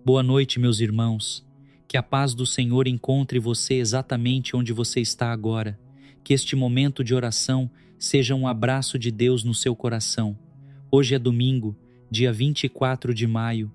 Boa noite, meus irmãos. Que a paz do Senhor encontre você exatamente onde você está agora. Que este momento de oração seja um abraço de Deus no seu coração. Hoje é domingo, dia 24 de maio.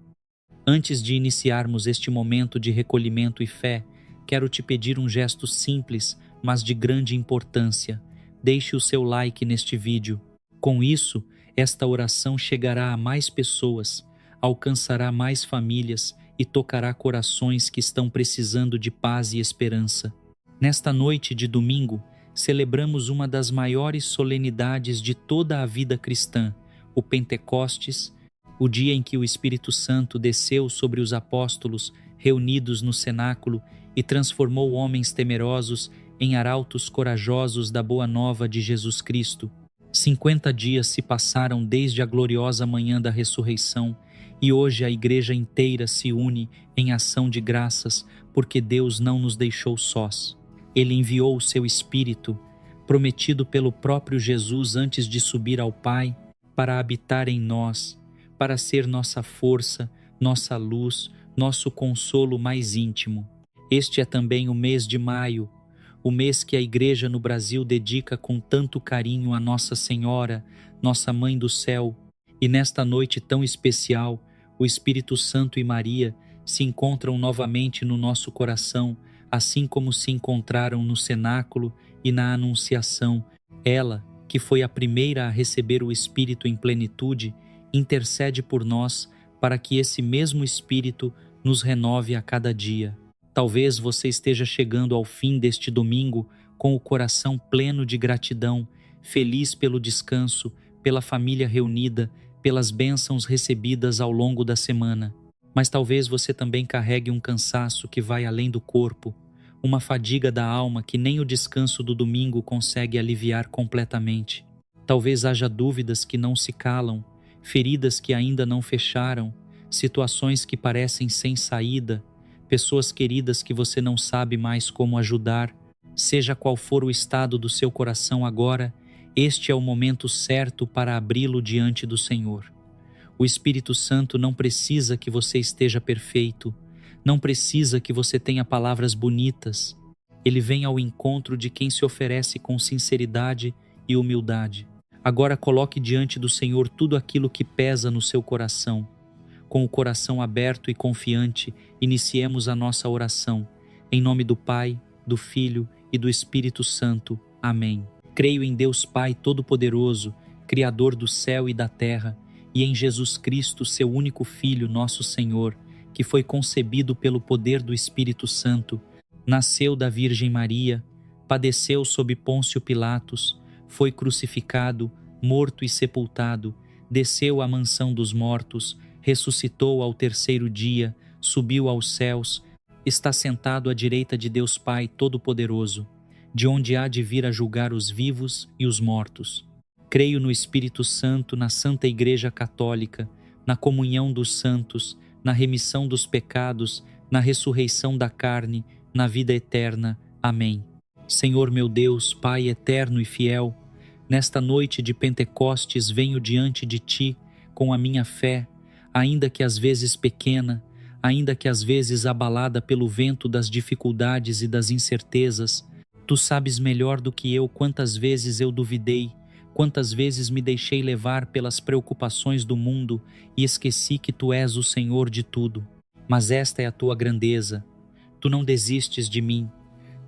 Antes de iniciarmos este momento de recolhimento e fé, quero te pedir um gesto simples, mas de grande importância. Deixe o seu like neste vídeo. Com isso, esta oração chegará a mais pessoas, alcançará mais famílias e tocará corações que estão precisando de paz e esperança. Nesta noite de domingo, celebramos uma das maiores solenidades de toda a vida cristã, o Pentecostes, o dia em que o Espírito Santo desceu sobre os apóstolos reunidos no cenáculo e transformou homens temerosos em arautos corajosos da boa nova de Jesus Cristo. 50 dias se passaram desde a gloriosa manhã da ressurreição e hoje a igreja inteira se une em ação de graças porque Deus não nos deixou sós. Ele enviou o seu Espírito, prometido pelo próprio Jesus antes de subir ao Pai, para habitar em nós, para ser nossa força, nossa luz, nosso consolo mais íntimo. Este é também o mês de maio, o mês que a igreja no Brasil dedica com tanto carinho a Nossa Senhora, nossa Mãe do Céu. E nesta noite tão especial, o Espírito Santo e Maria se encontram novamente no nosso coração, assim como se encontraram no cenáculo e na Anunciação. Ela, que foi a primeira a receber o Espírito em plenitude, intercede por nós para que esse mesmo Espírito nos renove a cada dia. Talvez você esteja chegando ao fim deste domingo com o coração pleno de gratidão, feliz pelo descanso, pela família reunida, pelas bênçãos recebidas ao longo da semana. Mas talvez você também carregue um cansaço que vai além do corpo, uma fadiga da alma que nem o descanso do domingo consegue aliviar completamente. Talvez haja dúvidas que não se calam, feridas que ainda não fecharam, situações que parecem sem saída, pessoas queridas que você não sabe mais como ajudar. Seja qual for o estado do seu coração agora, este é o momento certo para abri-lo diante do Senhor. O Espírito Santo não precisa que você esteja perfeito, não precisa que você tenha palavras bonitas. Ele vem ao encontro de quem se oferece com sinceridade e humildade. Agora coloque diante do Senhor tudo aquilo que pesa no seu coração. Com o coração aberto e confiante, iniciemos a nossa oração. Em nome do Pai, do Filho e do Espírito Santo. Amém. Creio em Deus Pai Todo-Poderoso, Criador do céu e da terra, e em Jesus Cristo, seu único Filho, nosso Senhor, que foi concebido pelo poder do Espírito Santo, nasceu da Virgem Maria, padeceu sob Pôncio Pilatos, foi crucificado, morto e sepultado, desceu à mansão dos mortos, ressuscitou ao terceiro dia, subiu aos céus, está sentado à direita de Deus Pai Todo-Poderoso, de onde há de vir a julgar os vivos e os mortos. Creio no Espírito Santo, na Santa Igreja Católica, na comunhão dos santos, na remissão dos pecados, na ressurreição da carne, na vida eterna. Amém. Senhor meu Deus, Pai eterno e fiel, nesta noite de Pentecostes venho diante de Ti com a minha fé, ainda que às vezes pequena, ainda que às vezes abalada pelo vento das dificuldades e das incertezas. Tu sabes melhor do que eu quantas vezes eu duvidei, quantas vezes me deixei levar pelas preocupações do mundo e esqueci que Tu és o Senhor de tudo. Mas esta é a Tua grandeza. Tu não desistes de mim,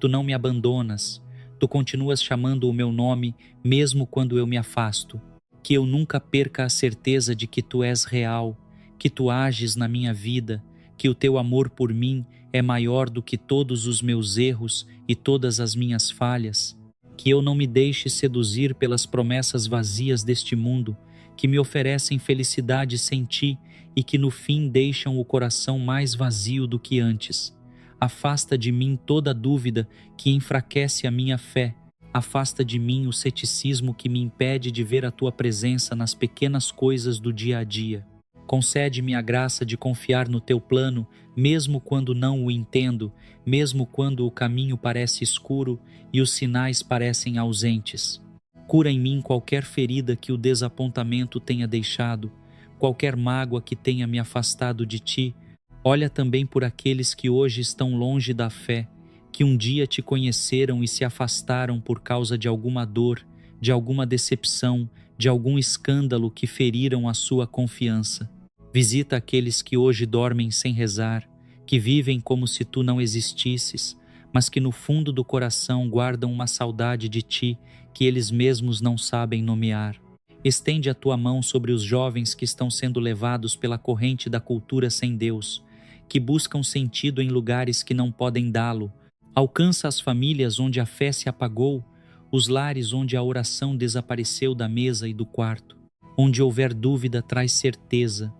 Tu não me abandonas, Tu continuas chamando o meu nome mesmo quando eu me afasto. Que eu nunca perca a certeza de que Tu és real, que Tu ages na minha vida, que o Teu amor por mim é maior do que todos os meus erros e todas as minhas falhas. Que eu não me deixe seduzir pelas promessas vazias deste mundo, que me oferecem felicidade sem Ti e que no fim deixam o coração mais vazio do que antes. Afasta de mim toda dúvida que enfraquece a minha fé. Afasta de mim o ceticismo que me impede de ver a Tua presença nas pequenas coisas do dia a dia. Concede-me a graça de confiar no Teu plano, mesmo quando não o entendo, mesmo quando o caminho parece escuro e os sinais parecem ausentes. Cura em mim qualquer ferida que o desapontamento tenha deixado, qualquer mágoa que tenha me afastado de Ti, Olha também por aqueles que hoje estão longe da fé, que um dia te conheceram e se afastaram por causa de alguma dor, de alguma decepção, de algum escândalo que feriram a sua confiança. Visita aqueles que hoje dormem sem rezar, que vivem como se tu não existisses, mas que no fundo do coração guardam uma saudade de ti que eles mesmos não sabem nomear. Estende a tua mão sobre os jovens que estão sendo levados pela corrente da cultura sem Deus, que buscam sentido em lugares que não podem dá-lo. Alcança as famílias onde a fé se apagou, os lares onde a oração desapareceu da mesa e do quarto. Onde houver dúvida, traz certeza.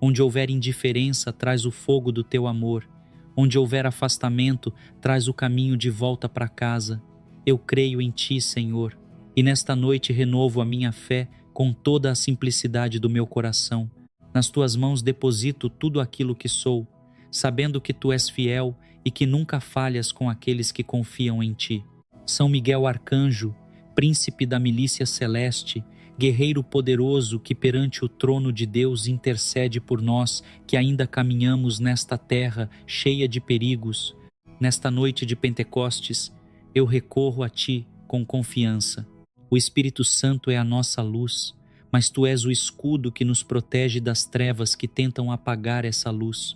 Onde houver indiferença, traz o fogo do teu amor. Onde houver afastamento, traz o caminho de volta para casa. Eu creio em ti, Senhor, e nesta noite renovo a minha fé com toda a simplicidade do meu coração. Nas tuas mãos deposito tudo aquilo que sou, sabendo que tu és fiel e que nunca falhas com aqueles que confiam em ti. São Miguel Arcanjo, príncipe da milícia celeste, guerreiro poderoso que perante o trono de Deus intercede por nós que ainda caminhamos nesta terra cheia de perigos. Nesta noite de Pentecostes, eu recorro a ti com confiança. O Espírito Santo é a nossa luz, mas tu és o escudo que nos protege das trevas que tentam apagar essa luz.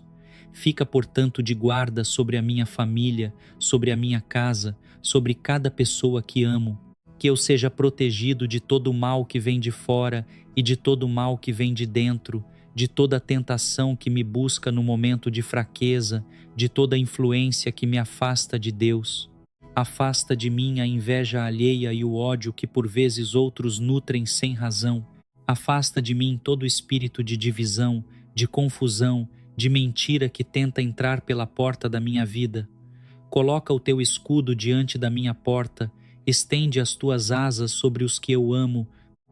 Fica, portanto, de guarda sobre a minha família, sobre a minha casa, sobre cada pessoa que amo. Que eu seja protegido de todo o mal que vem de fora e de todo o mal que vem de dentro, de toda a tentação que me busca no momento de fraqueza, de toda a influência que me afasta de Deus. Afasta de mim a inveja alheia e o ódio que por vezes outros nutrem sem razão. Afasta de mim todo espírito de divisão, de confusão, de mentira que tenta entrar pela porta da minha vida. Coloca o teu escudo diante da minha porta, estende as tuas asas sobre os que eu amo,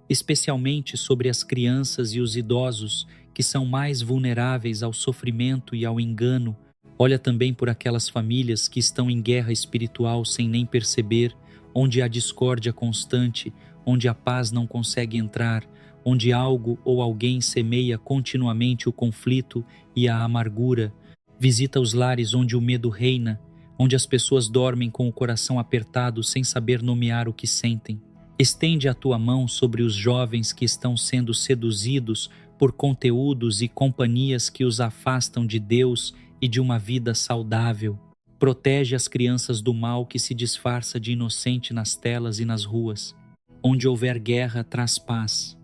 especialmente sobre as crianças e os idosos, que são mais vulneráveis ao sofrimento e ao engano. Olha também por aquelas famílias que estão em guerra espiritual sem nem perceber, onde há discórdia constante, onde a paz não consegue entrar, onde algo ou alguém semeia continuamente o conflito e a amargura. Visita os lares onde o medo reina, onde as pessoas dormem com o coração apertado sem saber nomear o que sentem. Estende a tua mão sobre os jovens que estão sendo seduzidos por conteúdos e companhias que os afastam de Deus e de uma vida saudável. Protege as crianças do mal que se disfarça de inocente nas telas e nas ruas. Onde houver guerra, traz paz.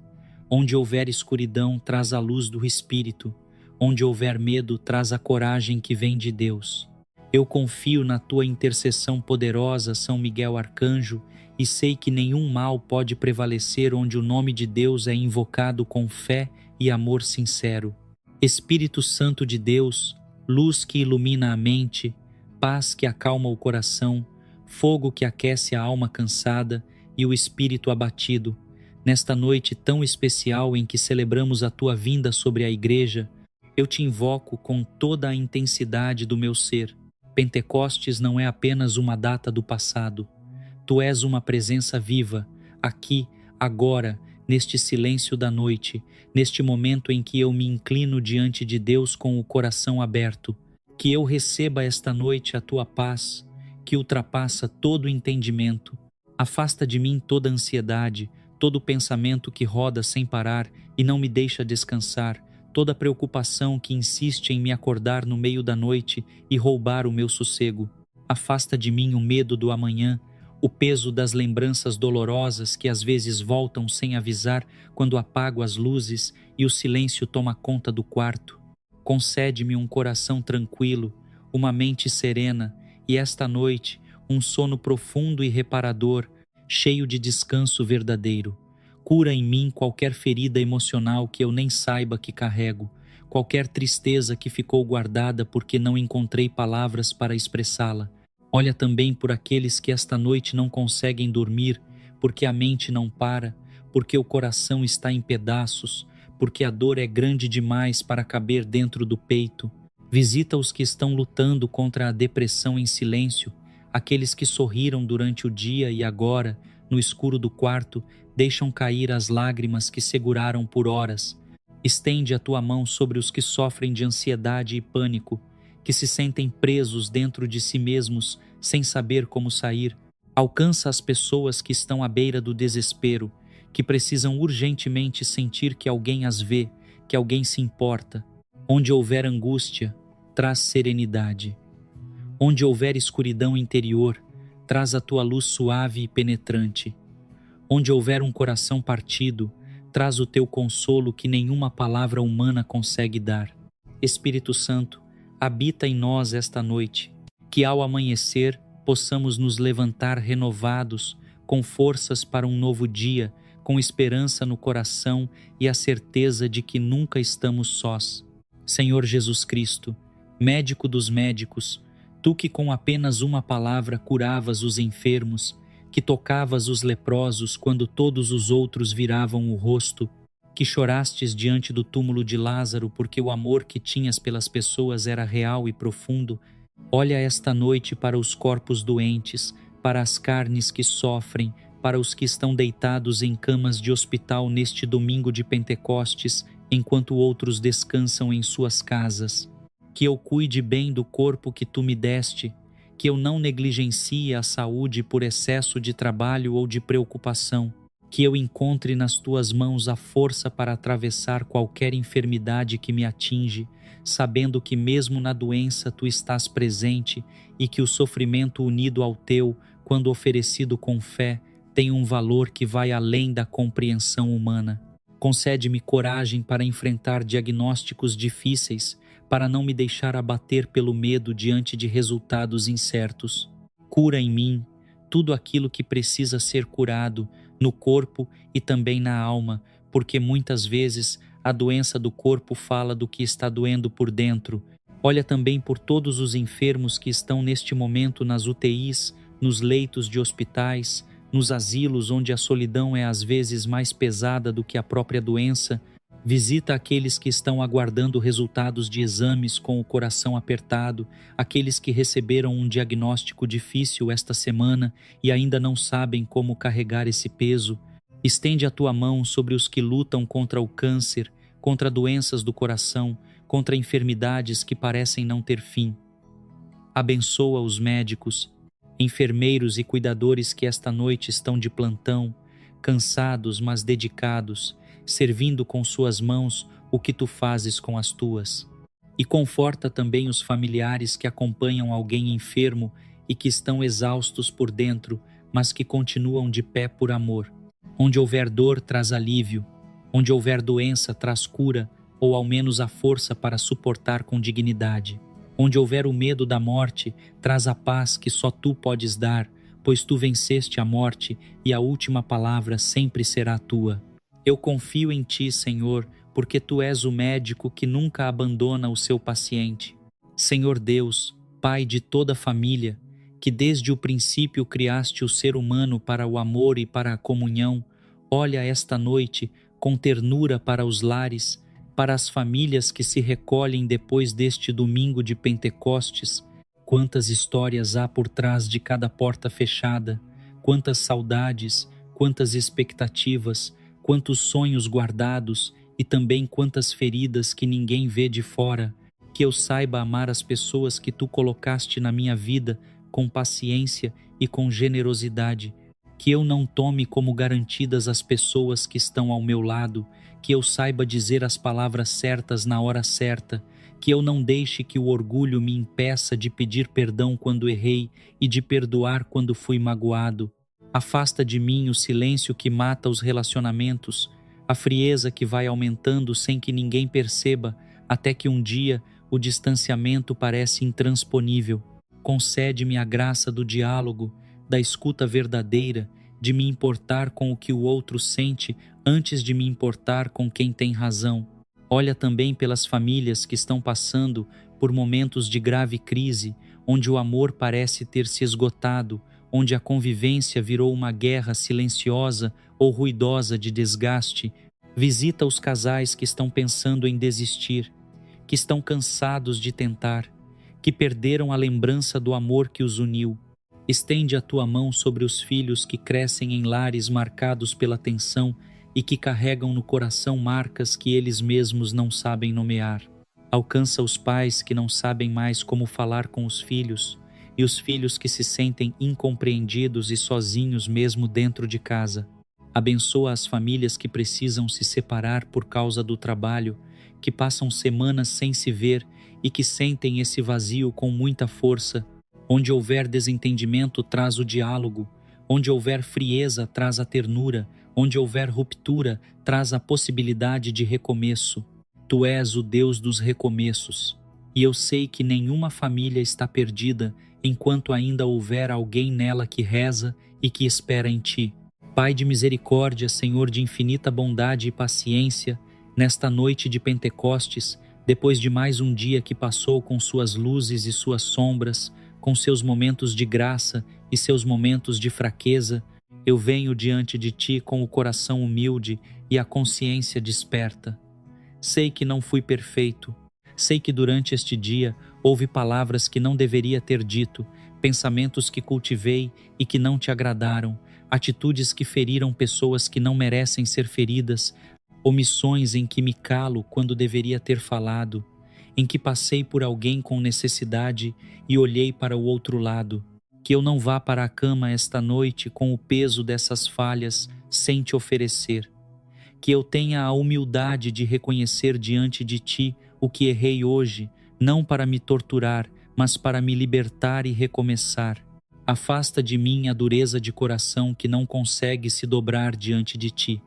Onde houver escuridão, traz a luz do Espírito. Onde houver medo, traz a coragem que vem de Deus. Eu confio na tua intercessão poderosa, São Miguel Arcanjo, e sei que nenhum mal pode prevalecer onde o nome de Deus é invocado com fé e amor sincero. Espírito Santo de Deus, luz que ilumina a mente, paz que acalma o coração, fogo que aquece a alma cansada e o espírito abatido. Nesta noite tão especial em que celebramos a tua vinda sobre a Igreja, eu te invoco com toda a intensidade do meu ser. Pentecostes não é apenas uma data do passado. Tu és uma presença viva, aqui, agora, neste silêncio da noite, neste momento em que eu me inclino diante de Deus com o coração aberto. Que eu receba esta noite a tua paz, que ultrapassa todo entendimento. Afasta de mim toda ansiedade, todo pensamento que roda sem parar e não me deixa descansar, toda preocupação que insiste em me acordar no meio da noite e roubar o meu sossego. Afasta de mim o medo do amanhã, o peso das lembranças dolorosas que às vezes voltam sem avisar quando apago as luzes e o silêncio toma conta do quarto. Concede-me um coração tranquilo, uma mente serena e esta noite um sono profundo e reparador, cheio de descanso verdadeiro. Cura em mim qualquer ferida emocional que eu nem saiba que carrego, qualquer tristeza que ficou guardada porque não encontrei palavras para expressá-la. Olha também por aqueles que esta noite não conseguem dormir, porque a mente não para, porque o coração está em pedaços, porque a dor é grande demais para caber dentro do peito. Visita os que estão lutando contra a depressão em silêncio, aqueles que sorriram durante o dia e agora, no escuro do quarto, deixam cair as lágrimas que seguraram por horas. Estende a tua mão sobre os que sofrem de ansiedade e pânico, que se sentem presos dentro de si mesmos sem saber como sair. Alcança as pessoas que estão à beira do desespero, que precisam urgentemente sentir que alguém as vê, que alguém se importa. Onde houver angústia, traz serenidade. Onde houver escuridão interior, traz a tua luz suave e penetrante. Onde houver um coração partido, traz o teu consolo que nenhuma palavra humana consegue dar. Espírito Santo, habita em nós esta noite, que ao amanhecer possamos nos levantar renovados, com forças para um novo dia, com esperança no coração e a certeza de que nunca estamos sós. Senhor Jesus Cristo, médico dos médicos, tu que com apenas uma palavra curavas os enfermos, que tocavas os leprosos quando todos os outros viravam o rosto, que chorastes diante do túmulo de Lázaro porque o amor que tinhas pelas pessoas era real e profundo, olha esta noite para os corpos doentes, para as carnes que sofrem, para os que estão deitados em camas de hospital neste domingo de Pentecostes, enquanto outros descansam em suas casas. Que eu cuide bem do corpo que tu me deste, que eu não negligencie a saúde por excesso de trabalho ou de preocupação, que eu encontre nas tuas mãos a força para atravessar qualquer enfermidade que me atinge, sabendo que mesmo na doença tu estás presente e que o sofrimento unido ao teu, quando oferecido com fé, tem um valor que vai além da compreensão humana. Concede-me coragem para enfrentar diagnósticos difíceis, para não me deixar abater pelo medo diante de resultados incertos. Cura em mim tudo aquilo que precisa ser curado, no corpo e também na alma, porque muitas vezes a doença do corpo fala do que está doendo por dentro. Olha também por todos os enfermos que estão neste momento nas UTIs, nos leitos de hospitais, nos asilos onde a solidão é às vezes mais pesada do que a própria doença. Visita aqueles que estão aguardando resultados de exames com o coração apertado, aqueles que receberam um diagnóstico difícil esta semana e ainda não sabem como carregar esse peso. Estende a tua mão sobre os que lutam contra o câncer, contra doenças do coração, contra enfermidades que parecem não ter fim. Abençoa os médicos, enfermeiros e cuidadores que esta noite estão de plantão, cansados mas dedicados, servindo com suas mãos o que tu fazes com as tuas. E conforta também os familiares que acompanham alguém enfermo e que estão exaustos por dentro, mas que continuam de pé por amor. Onde houver dor, traz alívio. Onde houver doença, traz cura, ou ao menos a força para suportar com dignidade. Onde houver o medo da morte, traz a paz que só tu podes dar, pois tu venceste a morte e a última palavra sempre será tua. Eu confio em ti, Senhor, porque tu és o médico que nunca abandona o seu paciente. Senhor Deus, Pai de toda a família, que desde o princípio criaste o ser humano para o amor e para a comunhão, olha esta noite com ternura para os lares, para as famílias que se recolhem depois deste domingo de Pentecostes. Quantas histórias há por trás de cada porta fechada, quantas saudades, quantas expectativas, quantos sonhos guardados e também quantas feridas que ninguém vê de fora. Que eu saiba amar as pessoas que tu colocaste na minha vida com paciência e com generosidade. Que eu não tome como garantidas as pessoas que estão ao meu lado. Que eu saiba dizer as palavras certas na hora certa. Que eu não deixe que o orgulho me impeça de pedir perdão quando errei e de perdoar quando fui magoado. Afasta de mim o silêncio que mata os relacionamentos, a frieza que vai aumentando sem que ninguém perceba, até que um dia o distanciamento parece intransponível. Concede-me a graça do diálogo, da escuta verdadeira, de me importar com o que o outro sente antes de me importar com quem tem razão. Olha também pelas famílias que estão passando por momentos de grave crise, onde o amor parece ter se esgotado, onde a convivência virou uma guerra silenciosa ou ruidosa de desgaste. Visita os casais que estão pensando em desistir, que estão cansados de tentar, que perderam a lembrança do amor que os uniu. Estende a tua mão sobre os filhos que crescem em lares marcados pela tensão e que carregam no coração marcas que eles mesmos não sabem nomear. Alcança os pais que não sabem mais como falar com os filhos e os filhos que se sentem incompreendidos e sozinhos mesmo dentro de casa. Abençoa as famílias que precisam se separar por causa do trabalho, que passam semanas sem se ver e que sentem esse vazio com muita força. Onde houver desentendimento, traz o diálogo. Onde houver frieza, traz a ternura. Onde houver ruptura, traz a possibilidade de recomeço. Tu és o Deus dos recomeços. E eu sei que nenhuma família está perdida enquanto ainda houver alguém nela que reza e que espera em Ti. Pai de misericórdia, Senhor de infinita bondade e paciência, nesta noite de Pentecostes, depois de mais um dia que passou com suas luzes e suas sombras, com seus momentos de graça e seus momentos de fraqueza, eu venho diante de Ti com o coração humilde e a consciência desperta. Sei que não fui perfeito. Sei que durante este dia houve palavras que não deveria ter dito, pensamentos que cultivei e que não Te agradaram, atitudes que feriram pessoas que não merecem ser feridas, omissões em que me calo quando deveria ter falado, em que passei por alguém com necessidade e olhei para o outro lado. Que eu não vá para a cama esta noite com o peso dessas falhas sem Te oferecer. Que eu tenha a humildade de reconhecer diante de Ti o que errei hoje, não para me torturar, mas para me libertar e recomeçar. Afasta de mim a dureza de coração que não consegue se dobrar diante de Ti.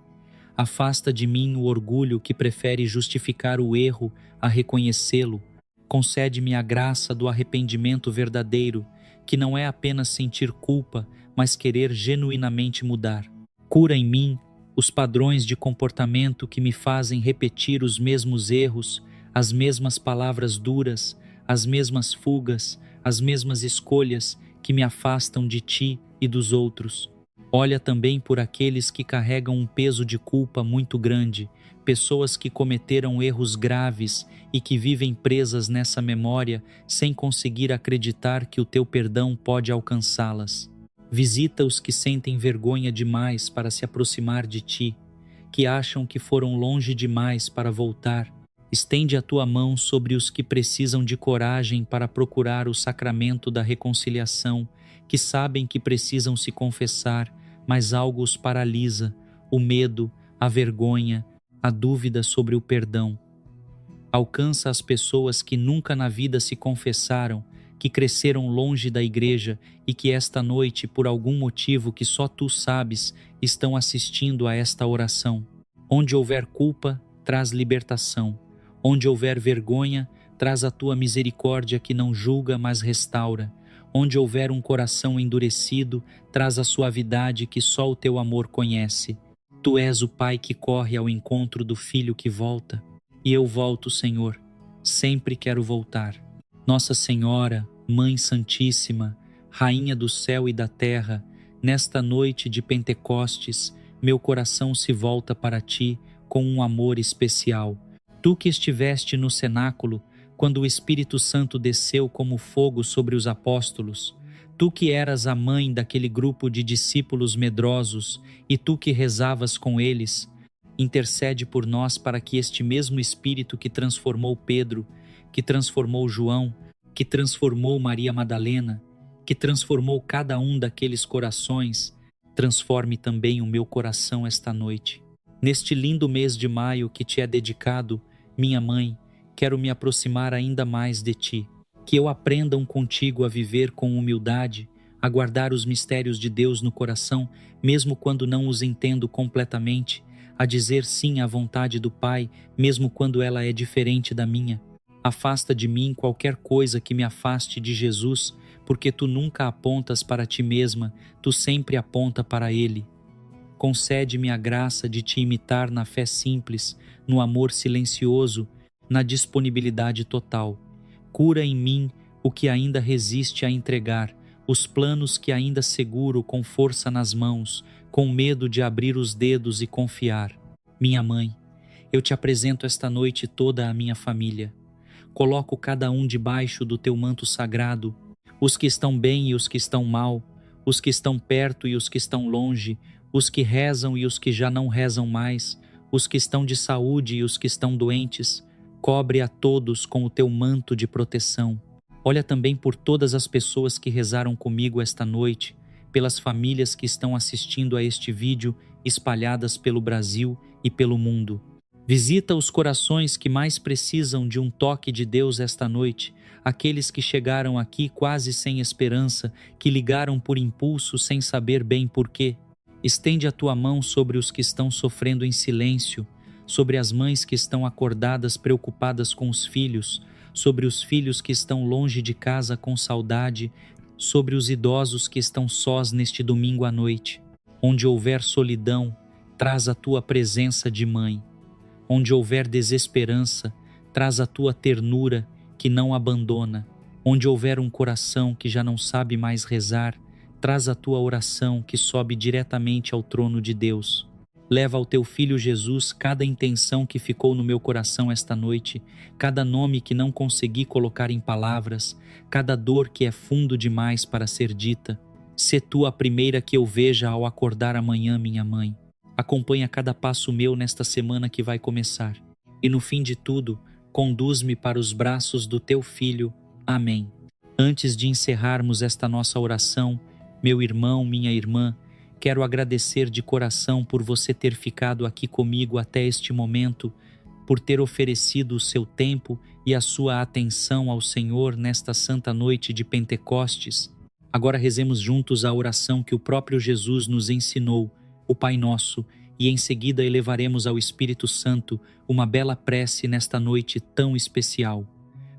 Afasta de mim o orgulho que prefere justificar o erro a reconhecê-lo. Concede-me a graça do arrependimento verdadeiro, que não é apenas sentir culpa, mas querer genuinamente mudar. Cura em mim os padrões de comportamento que me fazem repetir os mesmos erros, as mesmas palavras duras, as mesmas fugas, as mesmas escolhas que me afastam de Ti e dos outros. Olha também por aqueles que carregam um peso de culpa muito grande, pessoas que cometeram erros graves e que vivem presas nessa memória sem conseguir acreditar que o Teu perdão pode alcançá-las. Visita os que sentem vergonha demais para se aproximar de Ti, que acham que foram longe demais para voltar. Estende a Tua mão sobre os que precisam de coragem para procurar o sacramento da reconciliação, que sabem que precisam se confessar, mas algo os paralisa, o medo, a vergonha, a dúvida sobre o perdão. Alcança as pessoas que nunca na vida se confessaram, que cresceram longe da igreja e que esta noite, por algum motivo que só Tu sabes, estão assistindo a esta oração. Onde houver culpa, traz libertação. Onde houver vergonha, traz a Tua misericórdia que não julga, mas restaura. Onde houver um coração endurecido, traz a suavidade que só o Teu amor conhece. Tu és o Pai que corre ao encontro do Filho que volta. E eu volto, Senhor. Sempre quero voltar. Nossa Senhora, Mãe Santíssima, Rainha do céu e da terra, nesta noite de Pentecostes, meu coração se volta para Ti com um amor especial. Tu que estiveste no cenáculo, quando o Espírito Santo desceu como fogo sobre os apóstolos, Tu que eras a mãe daquele grupo de discípulos medrosos e Tu que rezavas com eles, intercede por nós para que este mesmo Espírito que transformou Pedro, que transformou João, que transformou Maria Madalena, que transformou cada um daqueles corações, transforme também o meu coração esta noite. Neste lindo mês de maio que Te é dedicado, minha Mãe, quero me aproximar ainda mais de Ti, que eu aprendam contigo a viver com humildade, a guardar os mistérios de Deus no coração, mesmo quando não os entendo completamente, a dizer sim à vontade do Pai, mesmo quando ela é diferente da minha. Afasta de mim qualquer coisa que me afaste de Jesus, porque Tu nunca apontas para Ti mesma, Tu sempre aponta para Ele. Concede-me a graça de Te imitar na fé simples, no amor silencioso, na disponibilidade total. Cura em mim o que ainda resiste a entregar, os planos que ainda seguro com força nas mãos, com medo de abrir os dedos e confiar. Minha Mãe, eu Te apresento esta noite toda a minha família. Coloco cada um debaixo do Teu manto sagrado, os que estão bem e os que estão mal, os que estão perto e os que estão longe, os que rezam e os que já não rezam mais, os que estão de saúde e os que estão doentes. Cobre a todos com o teu manto de proteção. Olha também por todas as pessoas que rezaram comigo esta noite, pelas famílias que estão assistindo a este vídeo espalhadas pelo Brasil e pelo mundo. Visita os corações que mais precisam de um toque de Deus esta noite, aqueles que chegaram aqui quase sem esperança, que ligaram por impulso sem saber bem porquê. Estende a tua mão sobre os que estão sofrendo em silêncio, sobre as mães que estão acordadas preocupadas com os filhos, sobre os filhos que estão longe de casa com saudade, sobre os idosos que estão sós neste domingo à noite. Onde houver solidão, traz a tua presença de mãe. Onde houver desesperança, traz a tua ternura que não abandona. Onde houver um coração que já não sabe mais rezar, traz a tua oração que sobe diretamente ao trono de Deus. Leva ao teu Filho Jesus cada intenção que ficou no meu coração esta noite, cada nome que não consegui colocar em palavras, cada dor que é fundo demais para ser dita. Sê tu a primeira que eu veja ao acordar amanhã, minha mãe. Acompanha cada passo meu nesta semana que vai começar. E no fim de tudo, conduz-me para os braços do teu Filho. Amém. Antes de encerrarmos esta nossa oração, meu irmão, minha irmã, quero agradecer de coração por você ter ficado aqui comigo até este momento, por ter oferecido o seu tempo e a sua atenção ao Senhor nesta santa noite de Pentecostes. Agora rezemos juntos a oração que o próprio Jesus nos ensinou, o Pai Nosso, e em seguida elevaremos ao Espírito Santo uma bela prece nesta noite tão especial.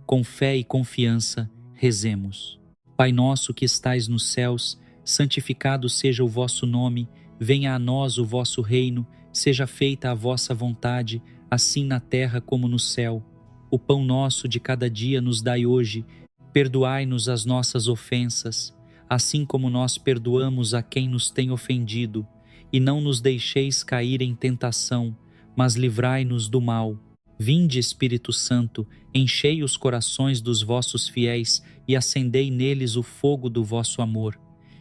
Com fé e confiança, rezemos. Pai nosso que estais nos céus, santificado seja o vosso nome, venha a nós o vosso reino, seja feita a vossa vontade, assim na terra como no céu. O pão nosso de cada dia nos dai hoje, perdoai-nos as nossas ofensas, assim como nós perdoamos a quem nos tem ofendido, e não nos deixeis cair em tentação, mas livrai-nos do mal. Vinde, Espírito Santo, enchei os corações dos vossos fiéis e acendei neles o fogo do vosso amor.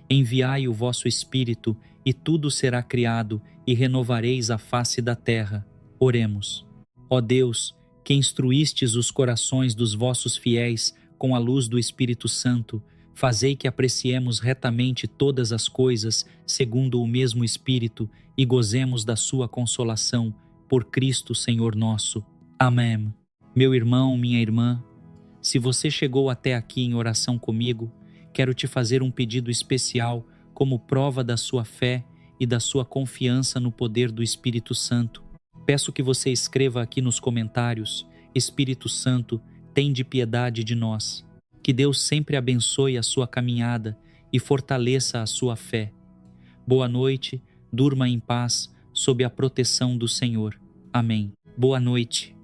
Enviai o vosso Espírito, e tudo será criado, e renovareis a face da terra. Oremos. Ó Deus, que instruístes os corações dos vossos fiéis com a luz do Espírito Santo, fazei que apreciemos retamente todas as coisas, segundo o mesmo Espírito, e gozemos da sua consolação, por Cristo Senhor nosso. Amém. Meu irmão, minha irmã, se você chegou até aqui em oração comigo, quero te fazer um pedido especial como prova da sua fé e da sua confiança no poder do Espírito Santo. Peço que você escreva aqui nos comentários: Espírito Santo, tende piedade de nós. Que Deus sempre abençoe a sua caminhada e fortaleça a sua fé. Boa noite, durma em paz, sob a proteção do Senhor. Amém. Boa noite.